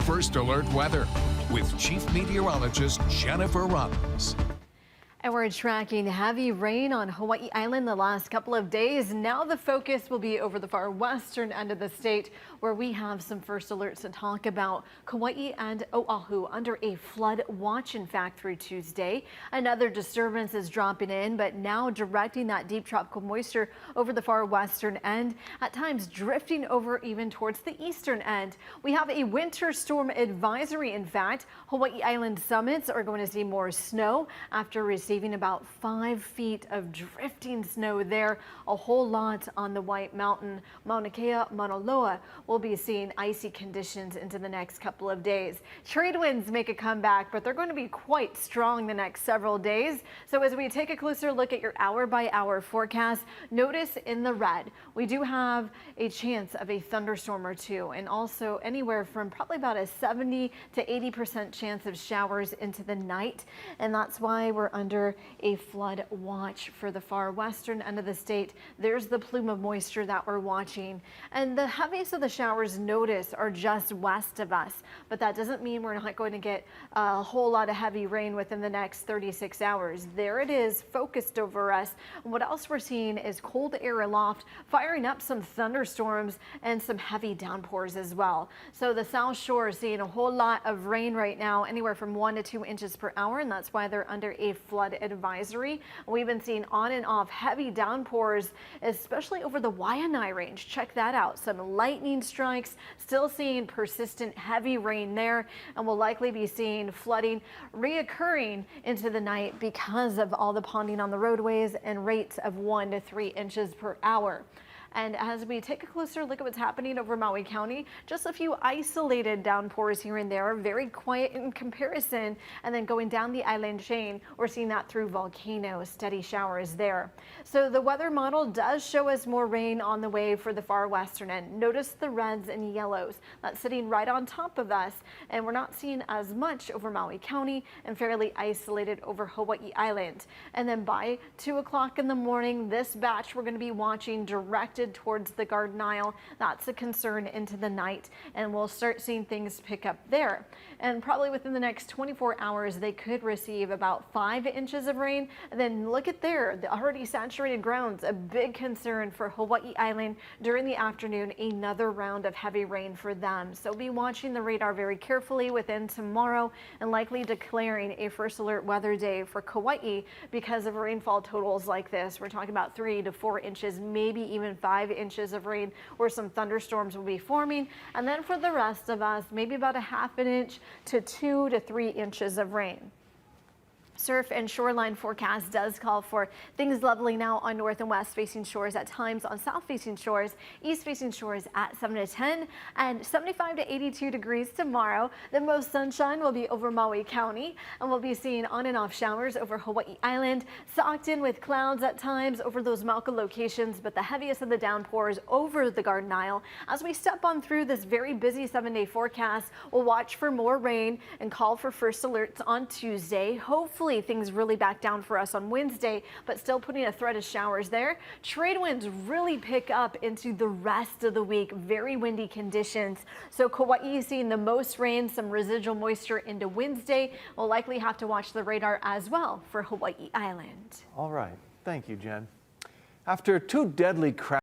First Alert Weather with Chief Meteorologist Jennifer Robbins. And we're tracking heavy rain on Hawaii Island the last couple of days. Now the focus will be over the far western end of the state, where we have some first alerts to talk about. Kauai and Oahu under a flood watch, in fact, through Tuesday. Another disturbance is dropping in, but now directing that deep tropical moisture over the far western end, at times drifting over even towards the eastern end. We have a winter storm advisory. In fact, Hawaii Island summits are going to see more snow after receiving about 5 feet of drifting snow there. A whole lot on the White Mountain. Mauna Kea, Mauna Loa will be seeing icy conditions into the next couple of days. Trade winds make a comeback, but they're going to be quite strong the next several days. So as we take a closer look at your hour-by-hour forecast, notice in the red, we do have a chance of a thunderstorm or two, and also anywhere from probably about a 70 to 80% chance of showers into the night. And that's why we're under a flood watch for the far western end of the state. There's the plume of moisture that we're watching, and the heaviest of the showers notice are just west of us, but that doesn't mean we're not going to get a whole lot of heavy rain within the next 36 hours. There it is, focused over us. And what else we're seeing is cold air aloft, firing up some thunderstorms and some heavy downpours as well. So the South Shore is seeing a whole lot of rain right now, anywhere from 1 to 2 inches per hour, and that's why they're under a flood advisory. We've been seeing on and off heavy downpours, especially over the Waianae range. Check that out. Some lightning strikes, still seeing persistent heavy rain there, and we'll likely be seeing flooding reoccurring into the night because of all the ponding on the roadways and rates of 1 to 3 inches per hour. And as we take a closer look at what's happening over Maui County, just a few isolated downpours here and there, very quiet in comparison. And then going down the island chain, we're seeing that through Volcano, steady showers there. So the weather model does show us more rain on the way for the far western end. Notice the reds and yellows. That's sitting right on top of us. And we're not seeing as much over Maui County and fairly isolated over Hawaii Island. And then by 2 o'clock in the morning, this batch we're going to be watching directed towards the Garden Isle. That's a concern into the night, and we'll start seeing things pick up there. And probably within the next 24 hours, they could receive about 5 inches of rain. And then look at there, the already saturated grounds, a big concern for Hawaii Island during the afternoon, another round of heavy rain for them. So be watching the radar very carefully within tomorrow, and likely declaring a first alert weather day for Kauai because of rainfall totals like this. We're talking about 3 to 4 inches, maybe even 5 inches of rain, where some thunderstorms will be forming. And then for the rest of us, maybe about a ½ inch to 2 to 3 inches of rain. Surf and shoreline forecast does call for things leveling out on north and west facing shores, at times on south facing shores, east facing shores at 7 to 10 and 75 to 82 degrees tomorrow. The most sunshine will be over Maui County, and we'll be seeing on and off showers over Hawaii Island, socked in with clouds at times over those Mauka locations, but the heaviest of the downpours over the Garden Isle. As we step on through this very busy 7-day forecast, we'll watch for more rain and call for first alerts on Tuesday. Hopefully things really back down for us on Wednesday, but still putting a threat of showers there. Trade winds really pick up into the rest of the week. Very windy conditions. So Kauai is seeing the most rain, some residual moisture into Wednesday. We'll likely have to watch the radar as well for Hawaii Island. All right. Thank you, Jen. After 2 deadly crashes